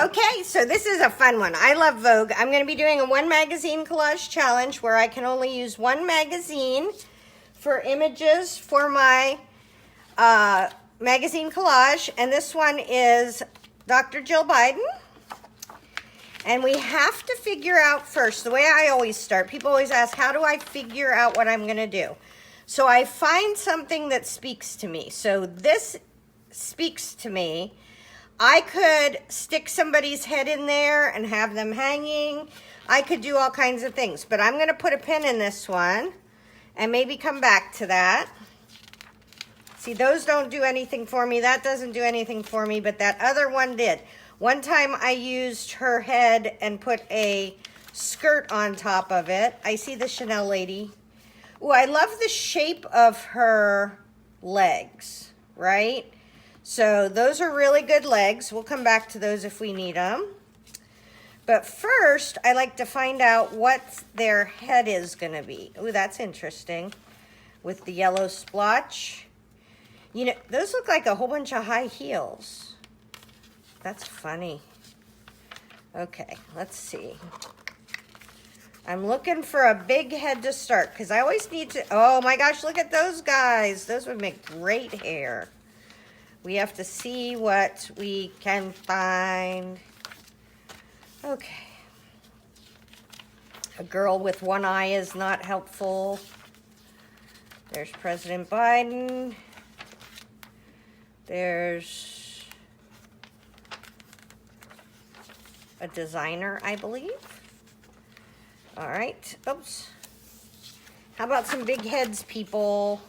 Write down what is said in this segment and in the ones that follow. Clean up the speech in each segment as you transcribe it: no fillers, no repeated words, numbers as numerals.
Okay, so this is a fun one. I love Vogue. I'm going to be doing a one magazine collage challenge where I can only use one magazine for images for my magazine collage. And this one is Dr. Jill Biden. And we have to figure out first, the way I always start, people always ask, how do I figure out what I'm going to do? So I find something that speaks to me. So this speaks to me. I could stick somebody's head in there and have them hanging. I could do all kinds of things, but I'm going to put a pin in this one and maybe come back to that. See, those don't do anything for me. That doesn't do anything for me, but that other one did. One time I used her head and put a skirt on top of it. I see the Chanel lady. Ooh, I love the shape of her legs, right? So those are really good legs. We'll come back to those if we need them. But first, I like to find out what their head is going to be. Ooh, that's interesting. With the yellow splotch. You know, those look like a whole bunch of high heels. That's funny. Okay, let's see. I'm looking for a big head to start because I always need to... Oh my gosh, look at those guys. Those would make great hair. We have to see what we can find. Okay. A girl with one eye is not helpful. There's President Biden. There's a designer, I believe. All right. Oops. How about some big heads, people?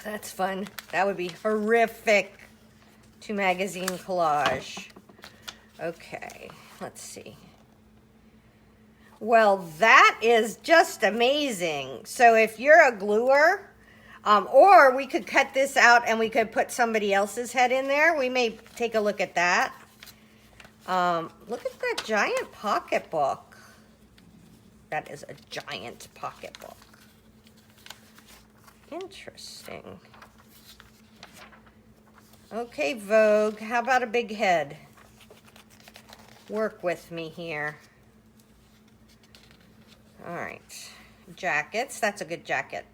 That's fun. That would be horrific to magazine collage. Okay, let's see. Well, that is just amazing. So if you're a gluer, or we could cut this out and we could put somebody else's head in there. We may take a look at that. Look at that giant pocketbook. That is a giant pocketbook. Interesting. Okay, Vogue, how about a big head? Work with me here. All right, jackets, that's a good jacket.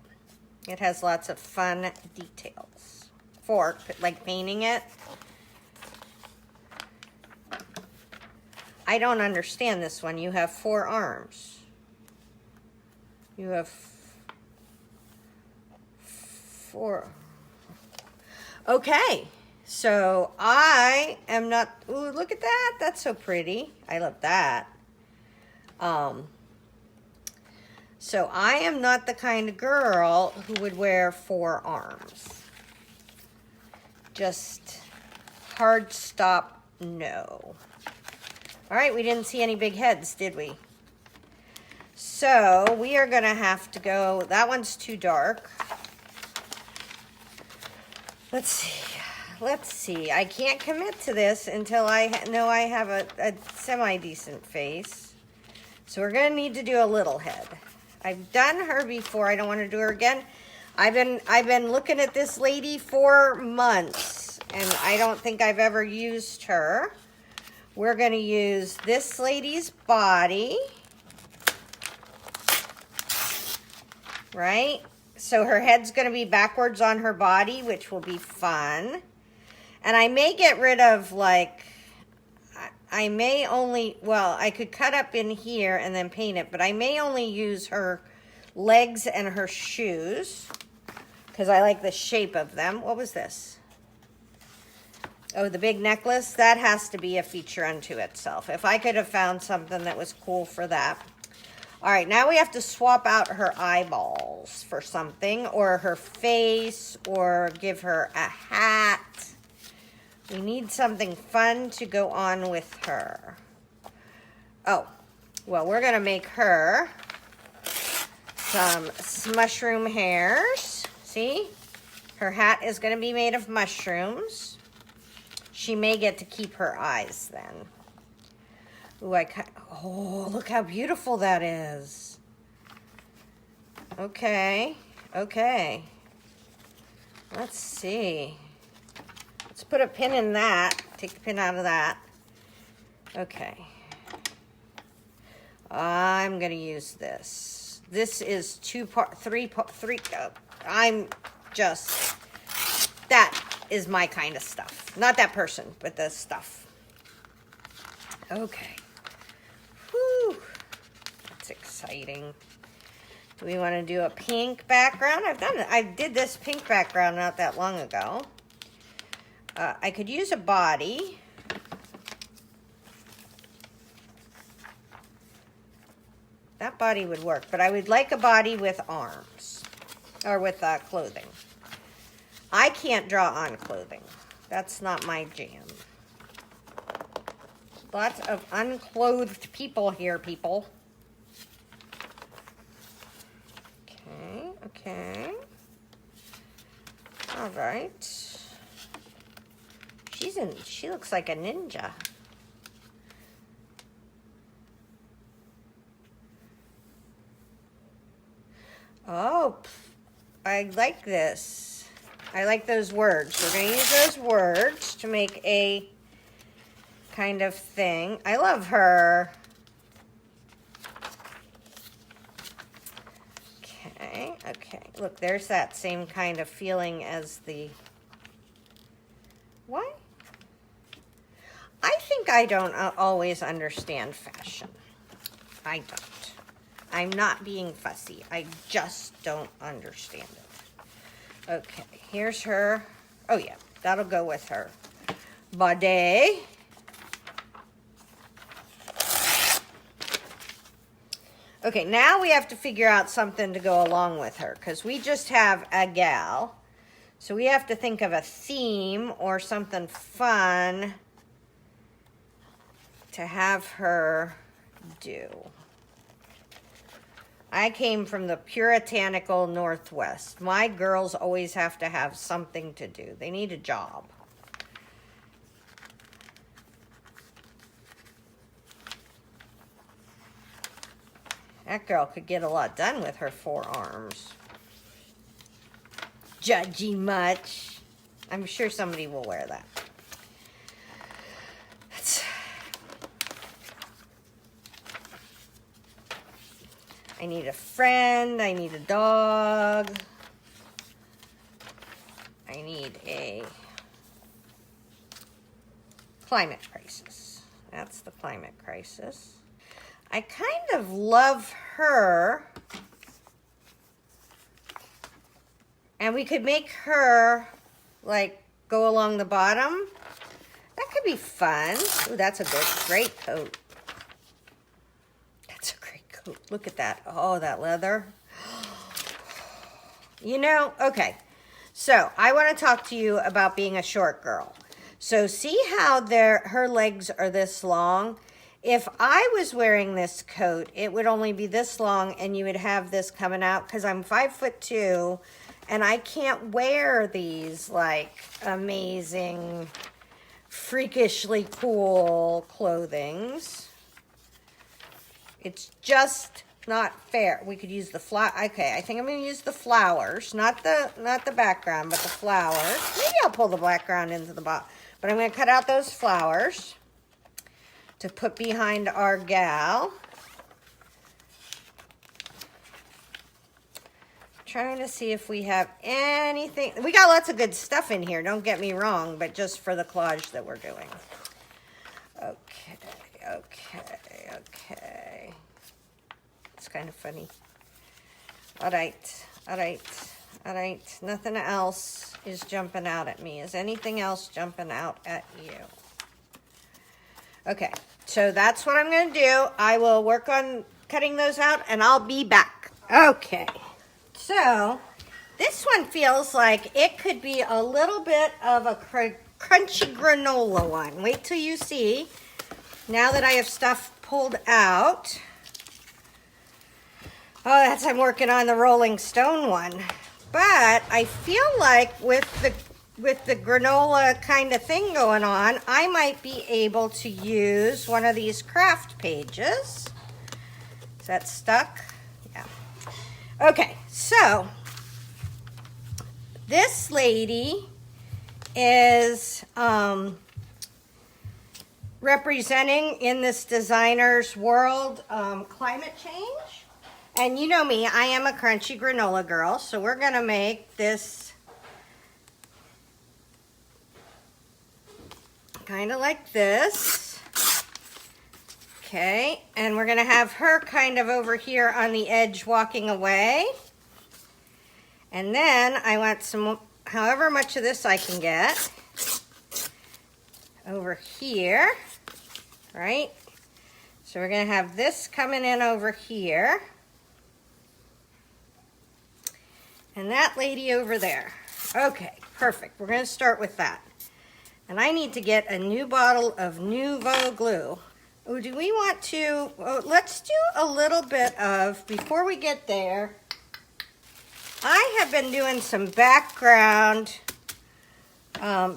It has lots of fun details. For, like painting it. I don't understand this one. You have 4 arms. You have 4. Okay, so I am not, ooh, look at that. That's so pretty. I love that. So I am not the kind of girl who would wear 4 arms. Just hard stop, no. All right, we didn't see any big heads, did we? So we are gonna have to go, that one's too dark. Let's see. I can't commit to this until I know I have a semi-decent face. So we're gonna need to do a little head. I've done her before, I don't wanna do her again. I've been looking at this lady for months and I don't think I've ever used her. We're gonna use this lady's body, right? So her head's gonna be backwards on her body, which will be fun. And I may get rid of like, I may only, well, I could cut up in here and then paint it, but I may only use her legs and her shoes because I like the shape of them. What was this? Oh, the big necklace, that has to be a feature unto itself. If I could have found something that was cool for that. All right, now we have to swap out her eyeballs for something, or her face, or give her a hat. We need something fun to go on with her. Oh, well, we're gonna make her some mushroom hairs. See? Her hat is gonna be made of mushrooms. She may get to keep her eyes then. Ooh, oh, look how beautiful that is. Okay, okay. Let's see. Let's put a pin in that. Take the pin out of that. Okay. I'm going to use this. This is three. I'm just, that is my kind of stuff. Not that person, but the stuff. Okay. Whew. That's exciting. Do we want to do a pink background? I did this pink background not that long ago. I could use a body. That body would work, but I would like a body with arms or with clothing. I can't draw on clothing. That's not my jam. Lots of unclothed people here, people. Okay, okay. All right. She looks like a ninja. Oh, I like this. I like those words. We're going to use those words to make a kind of thing. I love her. Okay, okay. Look, there's that same kind of feeling as the... What? I think I don't always understand fashion. I don't. I'm not being fussy. I just don't understand it. Okay, here's her. Oh yeah, that'll go with her body. Okay, now we have to figure out something to go along with her because we just have a gal. So we have to think of a theme or something fun to have her do. I came from the puritanical Northwest. My girls always have to have something to do. They need a job. That girl could get a lot done with her 4 arms. Judgy much. I'm sure somebody will wear that. I need a friend. I need a dog. I need a climate crisis. That's the climate crisis. I kind of love her. And we could make her, like, go along the bottom. That could be fun. Ooh, that's a great coat. That's a great coat. Look at that. Oh, that leather. You know, okay. So, I want to talk to you about being a short girl. So, see how her legs are this long? If I was wearing this coat, it would only be this long, and you would have this coming out, because I'm 5'2", and I can't wear these, like, amazing, freakishly cool clothings. It's just not fair. We could use the okay, I think I'm going to use the flowers, not the background, but the flowers. Maybe I'll pull the background into the bottom. But I'm going to cut out those flowers to put behind our gal. Trying to see if we have anything. We got lots of good stuff in here, don't get me wrong, but just for the collage that we're doing. Okay, okay, okay. It's kind of funny. All right, all right, all right. Nothing else is jumping out at me. Is anything else jumping out at you? Okay, so that's what I'm going to do. I will work on cutting those out, and I'll be back. Okay. So, this one feels like it could be a little bit of a crunchy granola one. Wait till you see. Now that I have stuff pulled out. Oh, I'm working on the Rolling Stone one. But I feel like with the granola kind of thing going on, I might be able to use one of these craft pages. Is that stuck? Yeah. Okay, so this lady is representing in this designer's world climate change. And you know me, I am a crunchy granola girl, so we're gonna make this kind of like this. Okay, and we're gonna have her kind of over here on the edge walking away. And then I want some, however much of this I can get, over here, right? So we're gonna have this coming in over here. And that lady over there. Okay, perfect. We're gonna start with that. And I need to get a new bottle of new Vogue glue. Oh, do we want to, oh, let's do a little bit of, before we get there, I have been doing some background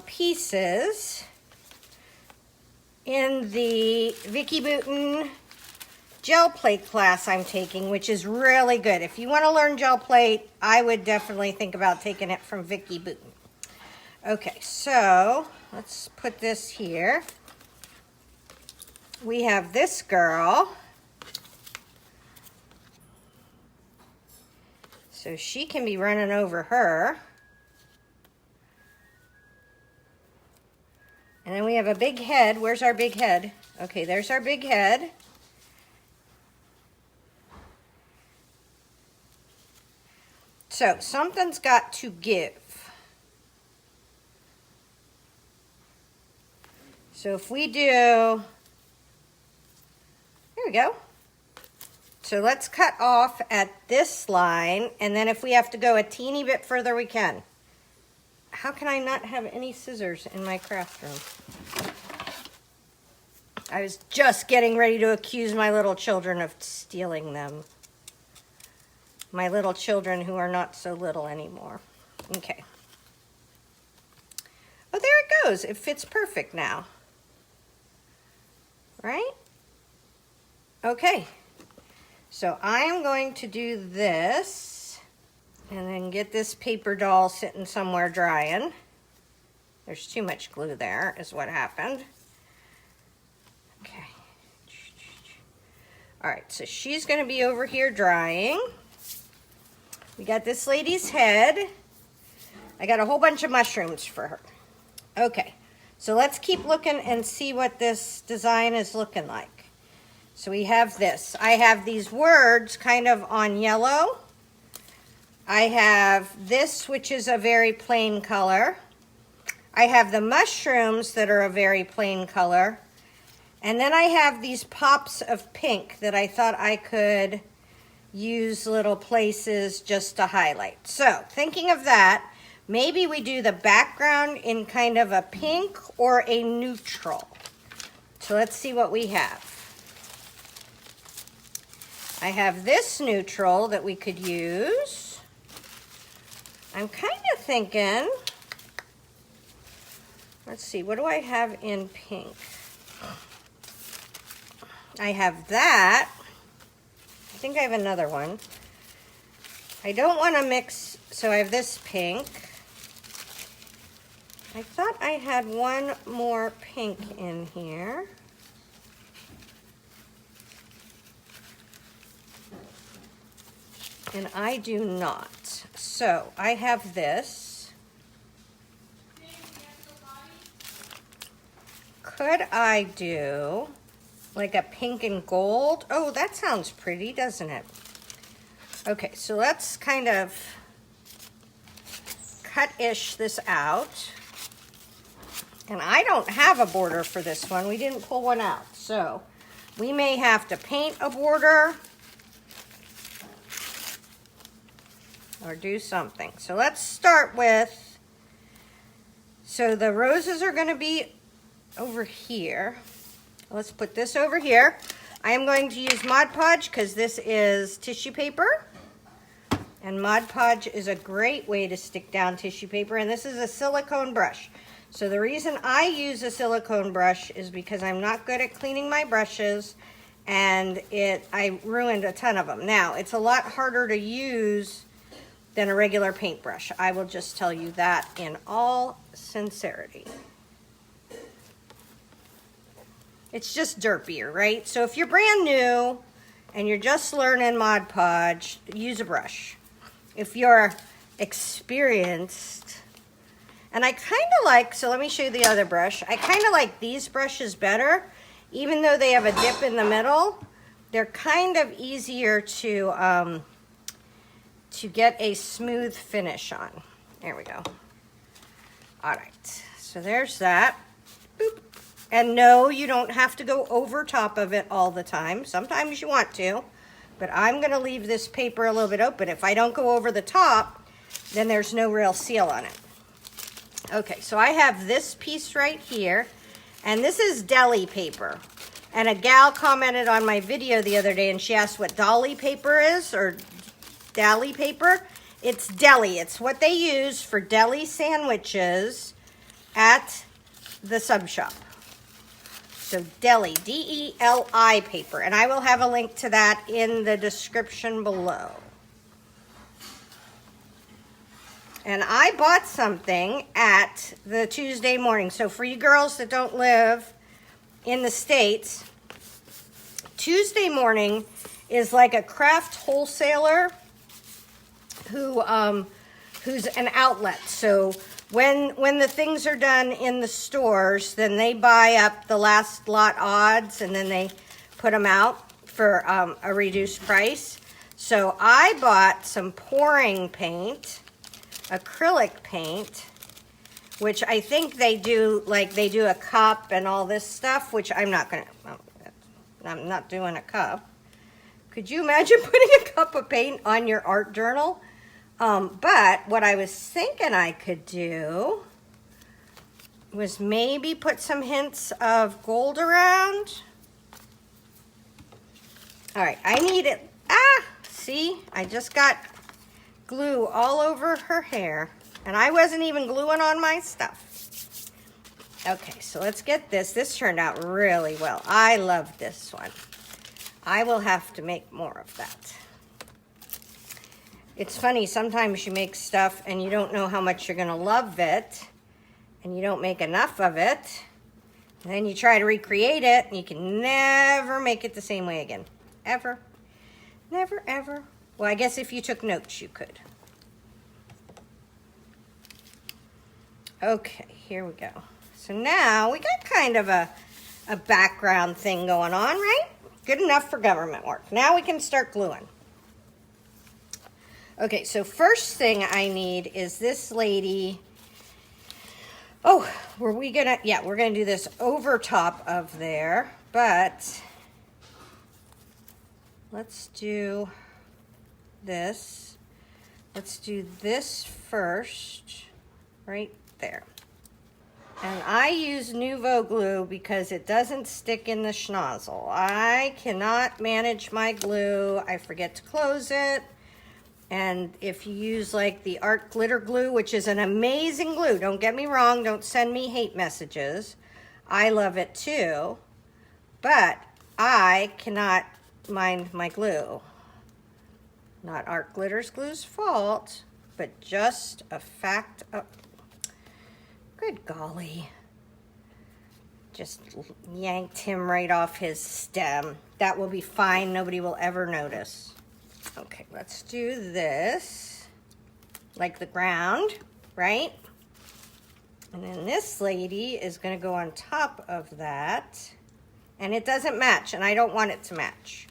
pieces in the Vicki Boutin gel plate class I'm taking, which is really good. If you want to learn gel plate, I would definitely think about taking it from Vicki Boutin. Okay, so let's put this here. We have this girl. So she can be running over her. And then we have a big head. Where's our big head? Okay, there's our big head. So something's got to give. So if we do, there we go. So let's cut off at this line, and then if we have to go a teeny bit further, we can. How can I not have any scissors in my craft room? I was just getting ready to accuse my little children of stealing them. My little children who are not so little anymore. Okay. Oh, there it goes. It fits perfect now. Right? Okay. So I am going to do this and then get this paper doll sitting somewhere drying. There's too much glue there is what happened. Okay. All right, so she's going to be over here drying. We got this lady's head. I got a whole bunch of mushrooms for her. Okay, so let's keep looking and see what this design is looking like. So we have this. I have these words kind of on yellow. I have this, which is a very plain color. I have the mushrooms that are a very plain color. And then I have these pops of pink that I thought I could use little places just to highlight. So thinking of that, maybe we do the background in kind of a pink or a neutral. So let's see what we have. I have this neutral that we could use. I'm kind of thinking, let's see, what do I have in pink? I have that. I think I have another one. I don't want to mix, so I have this pink. I thought I had one more pink in here. And I do not. So I have this. Could I do like a pink and gold? Oh, that sounds pretty, doesn't it? Okay, so let's kind of cut-ish this out. And I don't have a border for this one. We didn't pull one out. So we may have to paint a border or do something. So let's start with, so the roses are going to be over here. Let's put this over here. I am going to use Mod Podge because this is tissue paper. And Mod Podge is a great way to stick down tissue paper. And this is a silicone brush. So the reason I use a silicone brush is because I'm not good at cleaning my brushes. And I ruined a ton of them. Now, it's a lot harder to use than a regular paintbrush. I will just tell you that in all sincerity. It's just derpier, right? So if you're brand new and you're just learning Mod Podge, use a brush. If you're experienced, and I kind of like, so let me show you the other brush. I kind of like these brushes better, even though they have a dip in the middle. They're kind of easier to get a smooth finish on. There we go. All right, so there's that. Boop. And no, you don't have to go over top of it all the time. Sometimes you want to, but I'm gonna leave this paper a little bit open. If I don't go over the top, then there's no real seal on it. Okay, so I have this piece right here, and this is deli paper. And a gal commented on my video the other day, and she asked what dolly paper is, or deli paper. It's deli. It's what they use for deli sandwiches at the sub shop. So deli, D-E-L-I paper. And I will have a link to that in the description below. And I bought something at the Tuesday morning. So for you girls that don't live in the States, Tuesday morning is like a craft wholesaler who's an outlet. So when the things are done in the stores, then they buy up the last lot odds and then they put them out for a reduced price. So I bought some pouring paint, acrylic paint, which I think they do, like they do a cup and all this stuff, which I'm not doing a cup. Could you imagine putting a cup of paint on your art journal? But what I was thinking I could do was maybe put some hints of gold around. All right, I need it. See, I just got glue all over her hair, and I wasn't even gluing on my stuff. Okay, so let's get this. This turned out really well. I love this one. I will have to make more of that. It's funny, sometimes you make stuff and you don't know how much you're gonna love it, and you don't make enough of it, and then you try to recreate it, and you can never make it the same way again. Ever. Never, ever. Well, I guess if you took notes, you could. Okay, here we go. So now we got kind of a background thing going on, right? Good enough for government work. Now we can start gluing. Okay, so first thing I need is this lady. Oh, we're gonna do this over top of there, but let's do this. Let's do this first, right there. And I use Vogue glue because it doesn't stick in the schnozzle. I cannot manage my glue. I forget to close it. And if you use like the art glitter glue, which is an amazing glue, don't get me wrong, don't send me hate messages. I love it too, but I cannot mind my glue. Not Art Glitter's Glue's fault, but just a fact of, good golly. Just yanked him right off his stem. That will be fine, nobody will ever notice. Okay, let's do this, like the ground, right? And then this lady is gonna go on top of that, and it doesn't match, and I don't want it to match.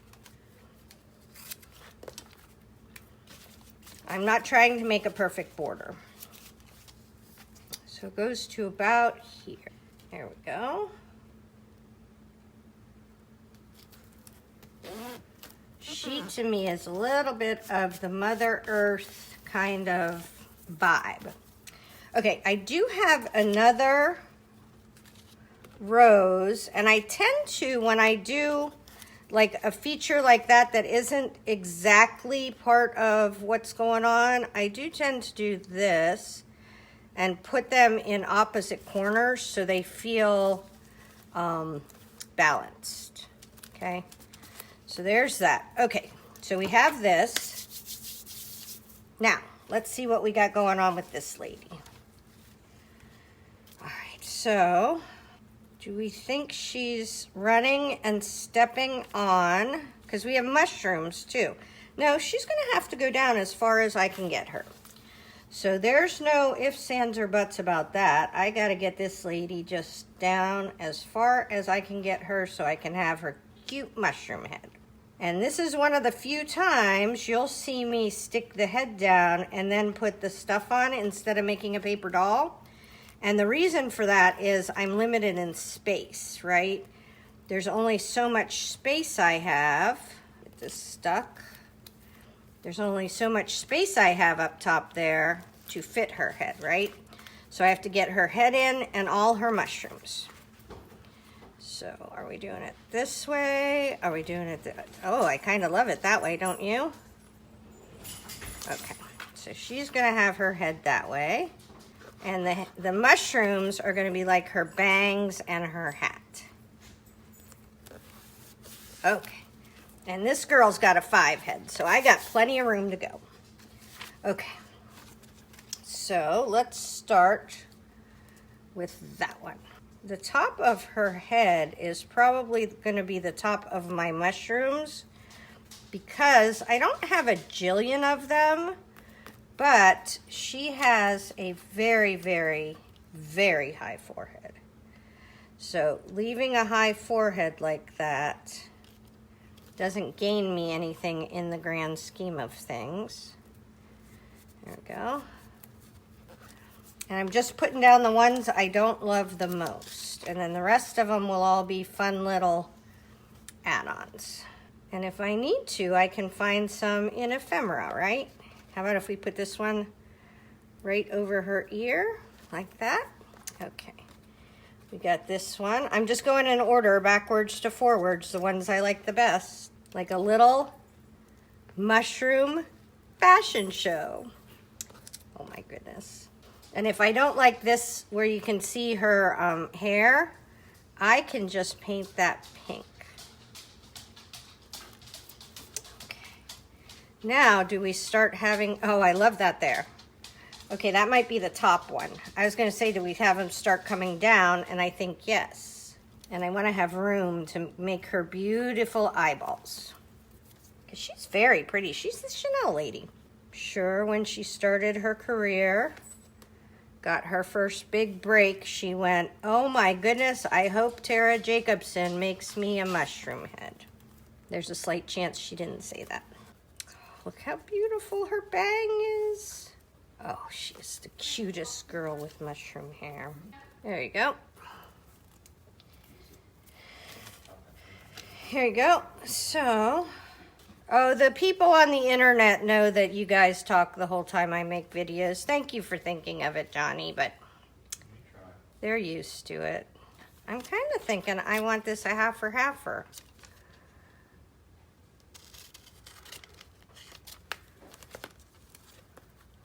I'm not trying to make a perfect border. So it goes to about here. There we go. Sheet to me is a little bit of the Mother Earth kind of vibe. Okay, I do have another rose, and I tend to, when I do like a feature like that that isn't exactly part of what's going on, I do tend to do this and put them in opposite corners so they feel balanced, okay? So there's that. Okay, so we have this. Now, let's see what we got going on with this lady. All right, so do we think she's running and stepping on, because we have mushrooms too. No, she's gonna have to go down as far as I can get her. So there's no ifs, ands, or buts about that. I gotta get this lady just down as far as I can get her so I can have her cute mushroom head. And this is one of the few times you'll see me stick the head down and then put the stuff on instead of making a paper doll. And the reason for that is I'm limited in space, right? There's only so much space I have. Get this stuck. There's only so much space I have up top there to fit her head, right? So I have to get her head in and all her mushrooms. So are we doing it this way? Are we doing it oh, I kind of love it that way, don't you? Okay, so she's gonna have her head that way. And the mushrooms are gonna be like her bangs and her hat. Okay. And this girl's got a 5 head, so I got plenty of room to go. Okay, so let's start with that one. The top of her head is probably going to be the top of my mushrooms because I don't have a jillion of them, but she has a very, very, very high forehead. So leaving a high forehead like that doesn't gain me anything in the grand scheme of things. There we go. And I'm just putting down the ones I don't love the most. And then the rest of them will all be fun little add-ons. And if I need to, I can find some in ephemera, right? How about if we put this one right over her ear, like that? Okay. We got this one. I'm just going in order, backwards to forwards, the ones I like the best. Like a little mushroom fashion show. Oh my goodness. And if I don't like this where you can see her hair, I can just paint that pink. Okay. Now, do we start having, oh, I love that there. Okay, that might be the top one. I was gonna say, do we have them start coming down? And I think yes. And I wanna have room to make her beautiful eyeballs. Because she's very pretty. She's the Chanel lady. Sure, when she started her career, got her first big break, she went, oh my goodness, I hope Tara Jacobson makes me a mushroom head. There's a slight chance she didn't say that. Look how beautiful her bang is. Oh, she is the cutest girl with mushroom hair. There you go. Here you go. So, oh, the people on the internet know that you guys talk the whole time I make videos. Thank you for thinking of it, Johnny, but they're used to it. I'm kind of thinking I want this a half-for-half-for.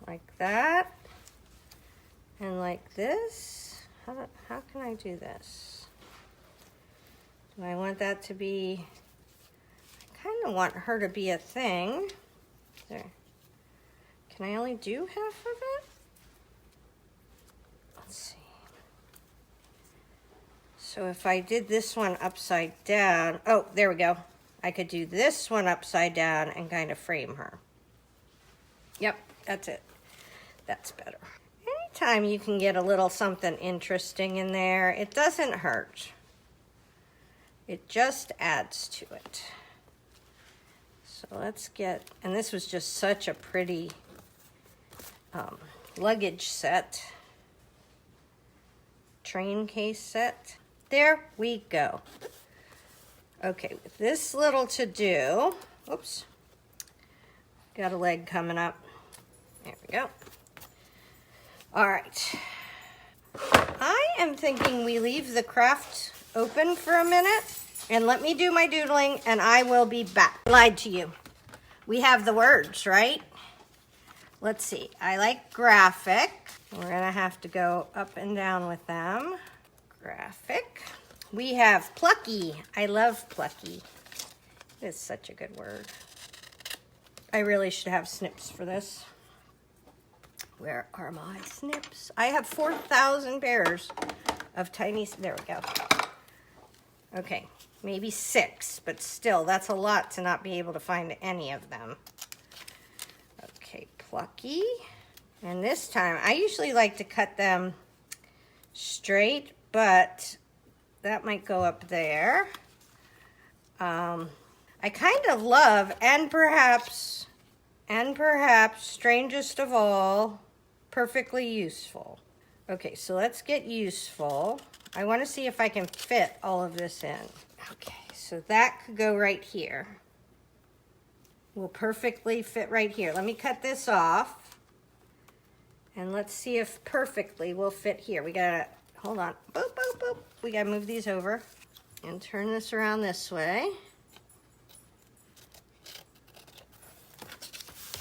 Like that. And like this. How can I do this? Do I want that to be... I kind of want her to be a thing. There. Can I only do half of it? Let's see. So if I did this one upside down, oh, there we go. I could do this one upside down and kind of frame her. Yep, that's it. That's better. Anytime you can get a little something interesting in there, it doesn't hurt. It just adds to it. So let's get, and this was just such a pretty luggage set, train case set. There we go. Okay, with this little to do, oops, got a leg coming up. There we go. All right. I am thinking we leave the craft open for a minute and let me do my doodling and I will be back. I lied to you. We have the words, right? Let's see. I like graphic. We're gonna have to go up and down with them. Graphic. We have plucky. I love plucky. It's such a good word. I really should have snips for this. Where are my snips? I have 4,000 pairs of tiny, there we go. Okay, maybe 6, but still, that's a lot to not be able to find any of them. Okay, plucky. And this time, I usually like to cut them straight, but that might go up there. I kind of love, and perhaps, strangest of all, perfectly useful. Okay, so let's get useful. I want to see if I can fit all of this in. Okay, so that could go right here. Will perfectly fit right here. Let me cut this off. And let's see if perfectly will fit here. We gotta, hold on, boop, boop, boop. We gotta move these over and turn this around this way.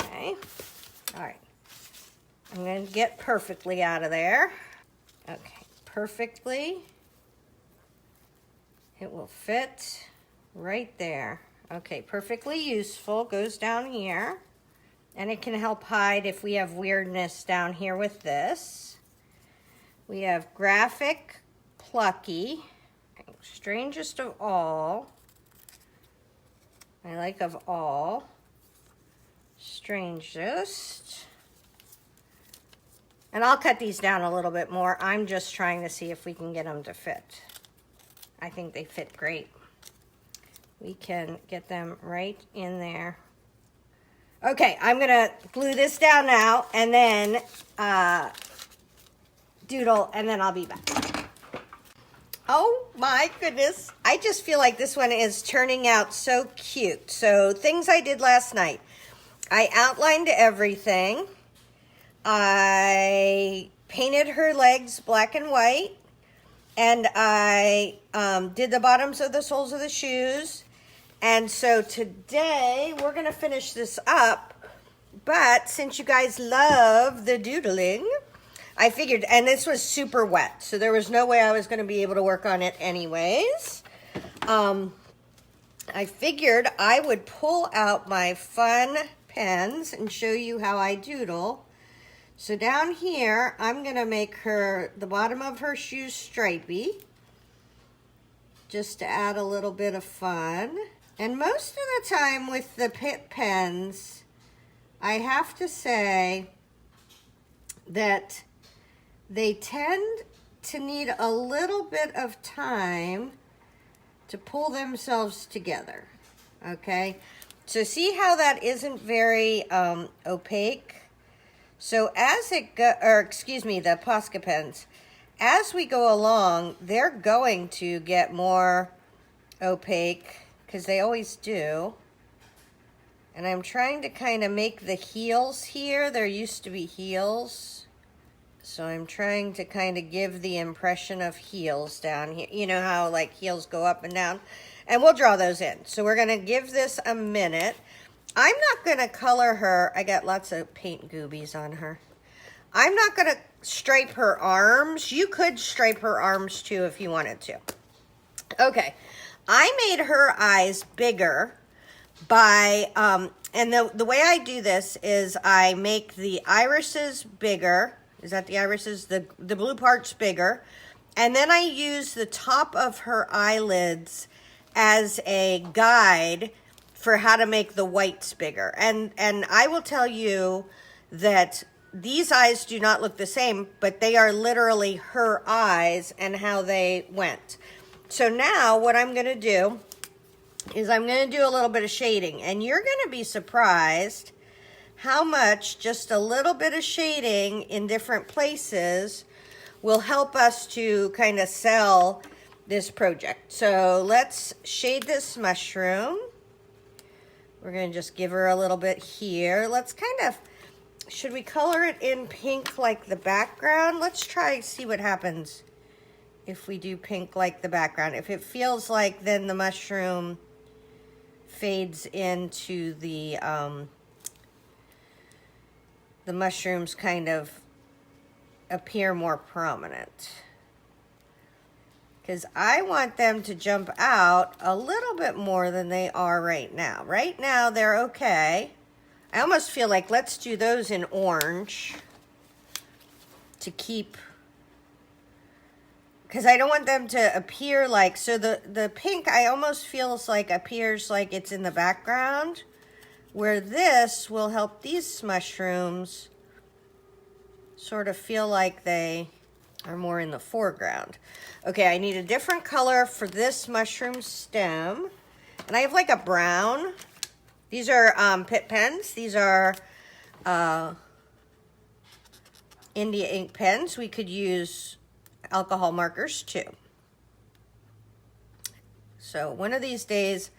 Okay, all right. I'm gonna get perfectly out of there. Okay, perfectly. It will fit right there. Okay, perfectly useful, goes down here. And it can help hide if we have weirdness down here with this. We have graphic, plucky, strangest of all. I like of all. Strangest. And I'll cut these down a little bit more. I'm just trying to see if we can get them to fit. I think they fit great. We can get them right in there. Okay, I'm gonna glue this down now and then doodle, and then I'll be back. Oh my goodness. I just feel like this one is turning out so cute. So things I did last night. I outlined everything. I painted her legs black and white, and I did the bottoms of the soles of the shoes. And so today we're gonna finish this up, but since you guys love the doodling, I figured, and this was super wet, so there was no way I was gonna be able to work on it anyways. I figured I would pull out my fun pens and show you how I doodle. So down here, I'm gonna make the bottom of her shoes stripey, just to add a little bit of fun. And most of the time with the Pitt pens, I have to say that they tend to need a little bit of time to pull themselves together, okay? So see how that isn't very opaque? So as the Posca pens, as we go along, they're going to get more opaque, because they always do. And I'm trying to kind of make the heels here. There used to be heels. So I'm trying to kind of give the impression of heels down here. You know how like heels go up and down? And we'll draw those in. So we're gonna give this a minute. I'm not gonna color her. I got lots of paint goobies on her. I'm not gonna stripe her arms. You could stripe her arms too if you wanted to. Okay, I made her eyes bigger by, and the way I do this is I make the irises bigger. Is that the irises? The blue part's bigger. And then I use the top of her eyelids as a guide for how to make the whites bigger. And I will tell you that these eyes do not look the same, but they are literally her eyes and how they went. So now what I'm going to do is I'm going to do a little bit of shading, and you're going to be surprised how much just a little bit of shading in different places will help us to kind of sell this project. So let's shade this mushroom. We're going to just give her a little bit here. Let's kind of, should we color it in pink like the background? Let's try see what happens if we do pink like the background. If it feels like then the mushroom fades into the mushrooms kind of appear more prominent. Because I want them to jump out a little bit more than they are right now. Right now they're okay. I almost feel like let's do those in orange. to keep, because I don't want them to appear like, so the pink I almost feels like appears like it's in the background, where this will help these mushrooms sort of feel like they are more in the foreground. Okay, I need a different color for this mushroom stem. And I have like a brown. These are Pitt pens. These are India ink pens. We could use alcohol markers too. So one of these days,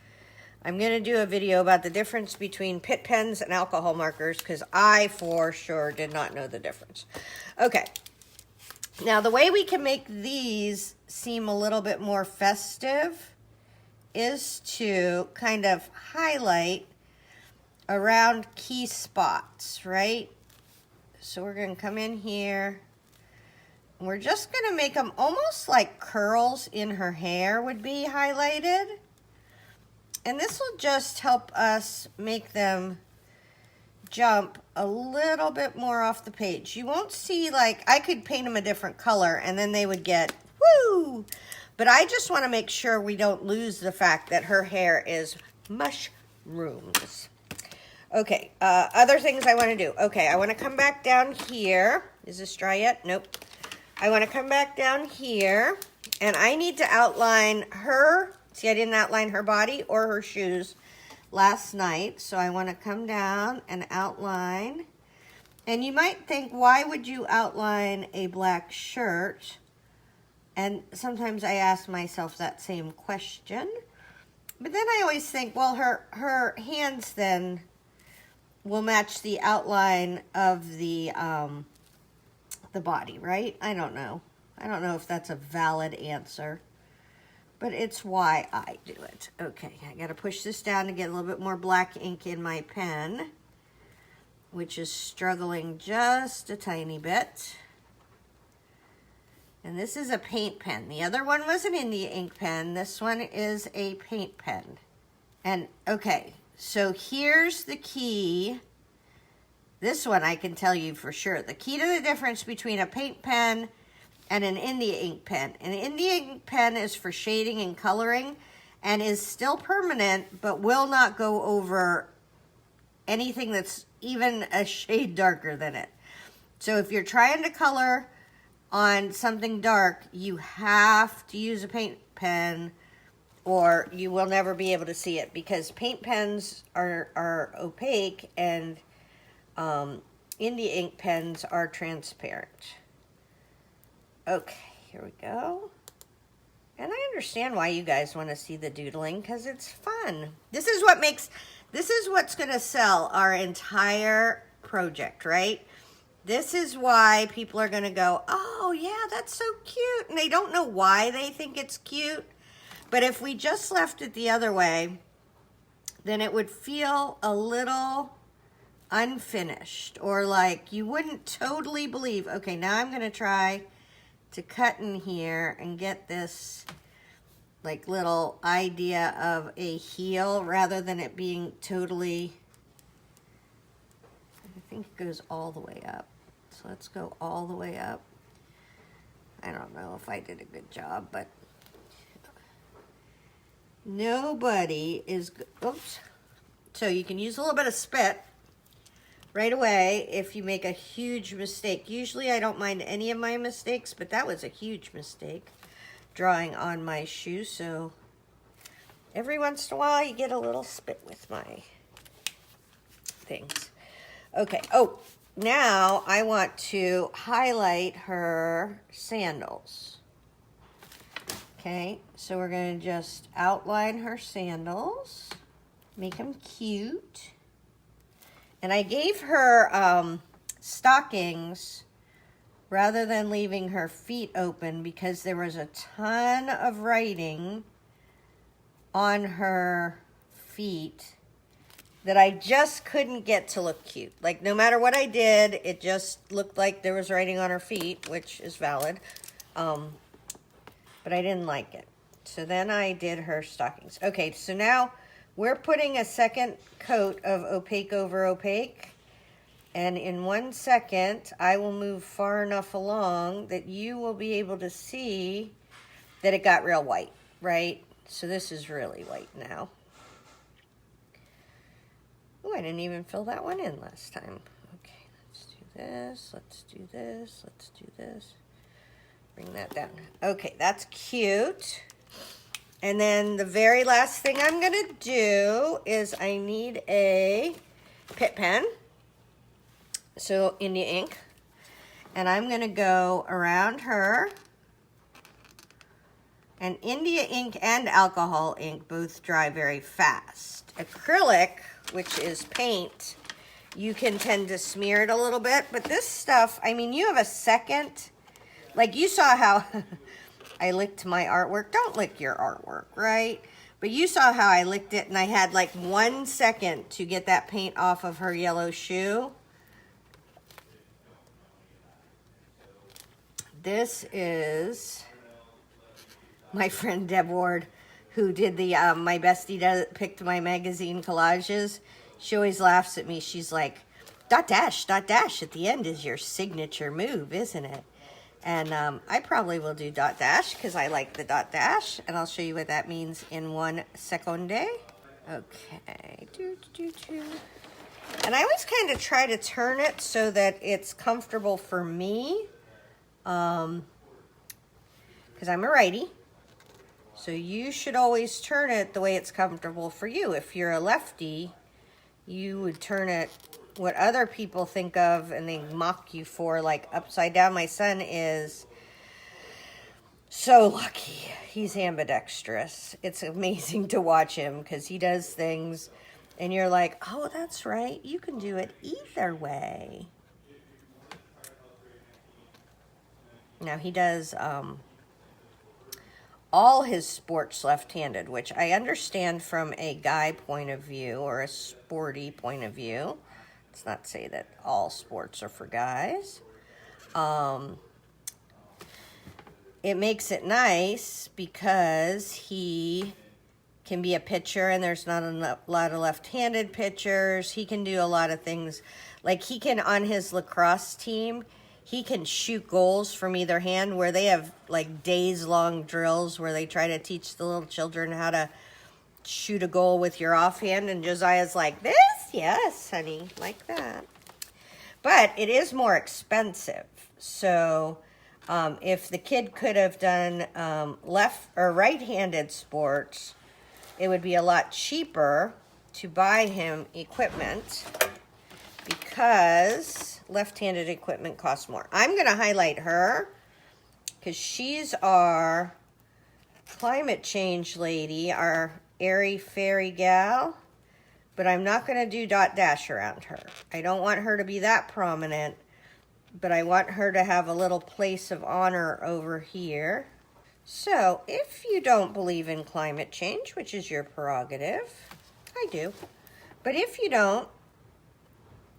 I'm going to do a video about the difference between Pitt pens and alcohol markers, because I for sure did not know the difference. Okay, now the way we can make these seem a little bit more festive is to kind of highlight around key spots, right? So we're going to come in here. We're just going to make them almost like curls in her hair would be highlighted. And this will just help us make them jump a little bit more off the page. You won't see, like, I could paint them a different color and then they would get, woo! But I just want to make sure we don't lose the fact that her hair is mushrooms. Okay, other things I want to do. Okay, I want to come back down here. Is this dry yet? Nope. I want to come back down here, and I need to outline her. See, I didn't outline her body or her shoes last night, so I want to come down and outline. And you might think, why would you outline a black shirt? And sometimes I ask myself that same question. But then I always think, well, her hands then will match the outline of the body, right? I don't know. I don't know if that's a valid answer, but it's why I do it. Okay, I got to push this down to get a little bit more black ink in my pen, which is struggling just a tiny bit. And this is a paint pen. The other one was an India ink pen. This one is a paint pen. And okay, so here's the key. This one I can tell you for sure. The key to the difference between a paint pen and an India ink pen. An India ink pen is for shading and coloring and is still permanent, but will not go over anything that's even a shade darker than it. So if you're trying to color on something dark, you have to use a paint pen or you will never be able to see it, because paint pens are opaque and India ink pens are transparent. Okay, here we go. And I understand why you guys want to see the doodling, because it's fun. This is what's going to sell our entire project, right? This is why people are going to go, oh yeah, that's so cute. And they don't know why they think it's cute. But if we just left it the other way, then it would feel a little unfinished, or like you wouldn't totally believe. Okay, now I'm going to try to cut in here and get this like little idea of a heel rather than it being totally, I think it goes all the way up. So let's go all the way up. I don't know if I did a good job, but nobody is good. Oops. So you can use a little bit of spit right away if you make a huge mistake. Usually I don't mind any of my mistakes, but that was a huge mistake, drawing on my shoe. So every once in a while you get a little spit with my things. Okay, oh, now I want to highlight her sandals. Okay, so we're going to just outline her sandals, make them cute. And I gave her stockings rather than leaving her feet open, because there was a ton of writing on her feet that I just couldn't get to look cute. Like, no matter what I did, it just looked like there was writing on her feet, which is valid. But I didn't like it. So then I did her stockings. Okay, so now we're putting a second coat of opaque over opaque. And in 1 second, I will move far enough along that you will be able to see that it got real white, right? So this is really white now. Oh, I didn't even fill that one in last time. Okay, let's do this, let's do this, let's do this. Bring that down. Okay, that's cute. And then the very last thing I'm gonna do is I need a Pitt pen. So India ink. And I'm gonna go around her. And India ink and alcohol ink both dry very fast. Acrylic, which is paint, you can tend to smear it a little bit. But this stuff, I mean, you have a second. Like you saw how I licked my artwork. Don't lick your artwork, right? But you saw how I licked it and I had like 1 second to get that paint off of her yellow shoe. This is my friend Deb Ward, who did the, my bestie picked my magazine collages. She always laughs at me. She's like, dot dash at the end is your signature move, isn't it? And I probably will do dot dash because I like the dot dash. And I'll show you what that means in 1 second. Okay. And I always kind of try to turn it so that it's comfortable for me. Because I'm a righty. So you should always turn it the way it's comfortable for you. If you're a lefty, you would turn it what other people think of and they mock you for, like upside down. My son is so lucky. He's ambidextrous. It's amazing to watch him because he does things and you're like, oh, that's right. You can do it either way. Now he does all his sports left-handed, which I understand from a guy point of view or a sporty point of view. Let's not say that all sports are for guys. It makes it nice because he can be a pitcher and there's not a lot of left-handed pitchers. He can do a lot of things. Like he can, on his lacrosse team, he can shoot goals from either hand where they have like days-long drills where they try to teach the little children how to shoot a goal with your offhand. And Josiah's like, this? Yes, honey, like that. But it is more expensive. So if the kid could have done left or right-handed sports, it would be a lot cheaper to buy him equipment because left-handed equipment costs more. I'm going to highlight her because she's our climate change lady, our airy fairy gal, but I'm not going to do dot dash around her. I don't want her to be that prominent, but I want her to have a little place of honor over here. So if you don't believe in climate change, which is your prerogative, I do, but if you don't,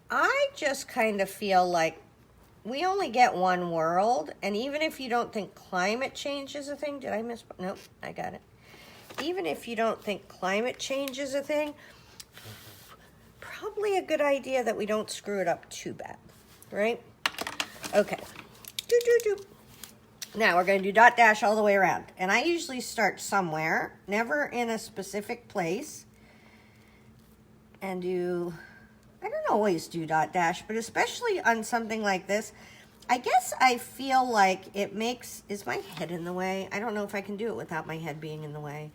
I just kind of feel like we only get one world, and even if you don't think climate change is a thing, did I miss? Nope, I got it. Even if you don't think climate change is a thing, probably a good idea that we don't screw it up too bad, right? Okay. Now we're going to do dot dash all the way around, and I usually start somewhere, never in a specific place, and do... I don't always do dot dash, but especially on something like this, I guess I feel like it makes... Is my head in the way? I don't know if I can do it without my head being in the way.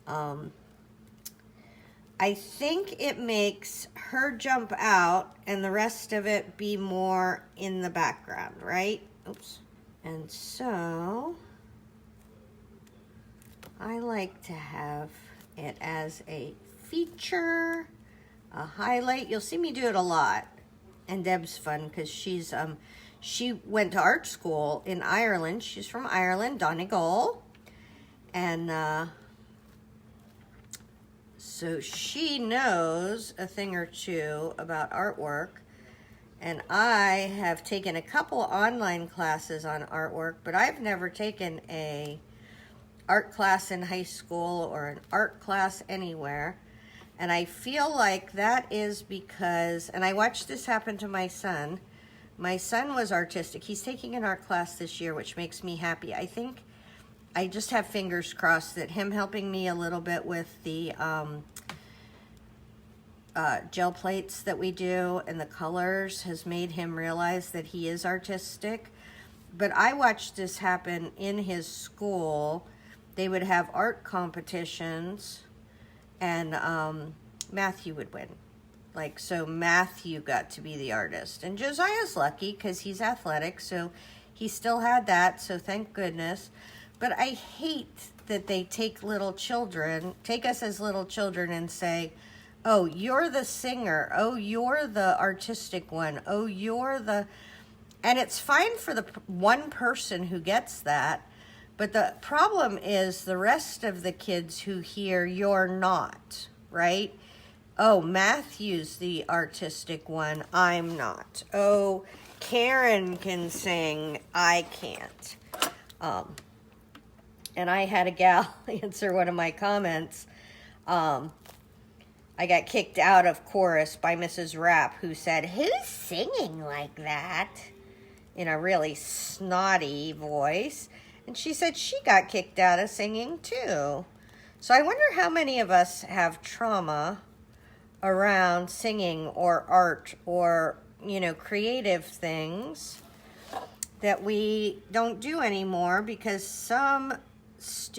I think it makes her jump out and the rest of it be more in the background, right? Oops. And so I like to have it as a feature, a highlight. You'll see me do it a lot. And Deb's fun because she's she went to art school in Ireland. She's from Ireland, Donegal. And so she knows a thing or two about artwork. And I have taken a couple online classes on artwork, but I've never taken a art class in high school or an art class anywhere. And I feel like that is because, and I watched this happen to my son. My son was artistic. He's taking an art class this year, which makes me happy. I think I just have fingers crossed that him helping me a little bit with the gel plates that we do and the colors has made him realize that he is artistic. But I watched this happen in his school. They would have art competitions, and Matthew would win. Like, so Matthew got to be the artist. And Josiah's lucky because he's athletic, so he still had that, so thank goodness. But I hate that they take little children, take us as little children and say, oh, you're the singer. Oh, you're the artistic one. Oh, you're the... And it's fine for the one person who gets that, but the problem is the rest of the kids who hear you're not, right? Oh, Matthew's the artistic one, I'm not. Oh, Karen can sing, I can't. And I had a gal answer one of my comments. I got kicked out of chorus by Mrs. Rapp, who said, who's singing like that? In a really snotty voice. And she said she got kicked out of singing too. So I wonder how many of us have trauma around singing or art or, you know, creative things that we don't do anymore because some...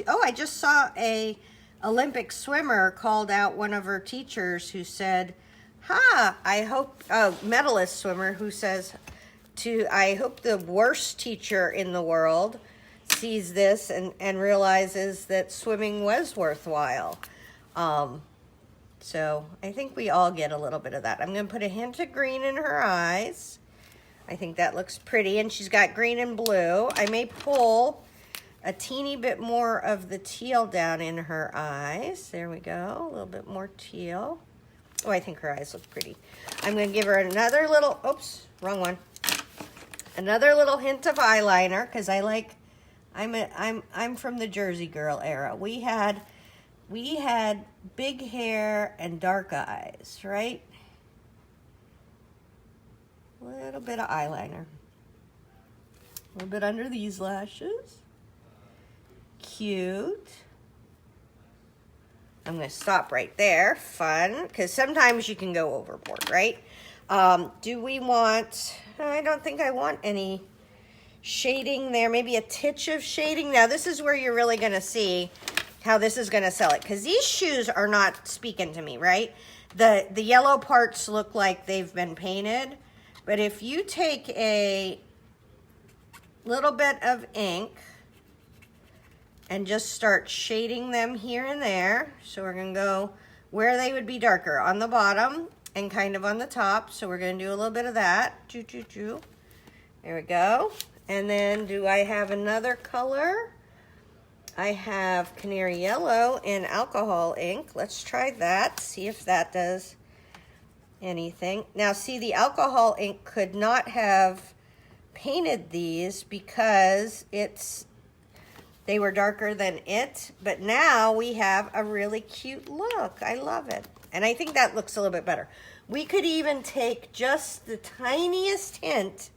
Oh, I just saw a Olympic swimmer called out one of her teachers who said, I hope... Oh, medalist swimmer who says... I hope the worst teacher in the world sees this and realizes that swimming was worthwhile. So I think we all get a little bit of that. I'm going to put a hint of green in her eyes. I think that looks pretty. And she's got green and blue. I may pull a teeny bit more of the teal down in her eyes. There we go. A little bit more teal. Oh, I think her eyes look pretty. I'm going to give her another little, oops, wrong one. Another little hint of eyeliner, because I'm from the Jersey Girl era. We had big hair and dark eyes, right? A little bit of eyeliner. A little bit under these lashes. Cute. I'm going to stop right there. Fun, because sometimes you can go overboard, right? Do we want... I don't think I want any shading there. Maybe a titch of shading. Now, this is where you're really going to see how this is going to sell it. Because these shoes are not speaking to me, right? The yellow parts look like they've been painted. But if you take a little bit of ink and just start shading them here and there. So we're going to go where they would be darker. On the bottom and kind of on the top. So we're going to do a little bit of that. There we go. And then do I have another color? I have canary yellow in alcohol ink. Let's try that. See if that does anything. Now see, the alcohol ink could not have painted these because they were darker than it. But now we have a really cute look. I love it. And I think that looks a little bit better. We could even take just the tiniest hint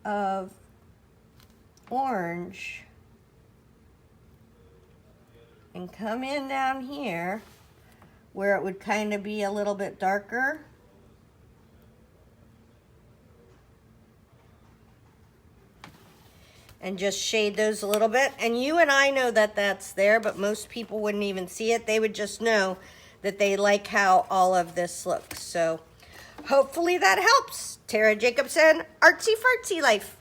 of orange and come in down here where it would kind of be a little bit darker. And just shade those a little bit. And you and I know that that's there, but most people wouldn't even see it. They would just know that they like how all of this looks. So hopefully that helps. Tara Jacobson, Artsy Fartsy Life.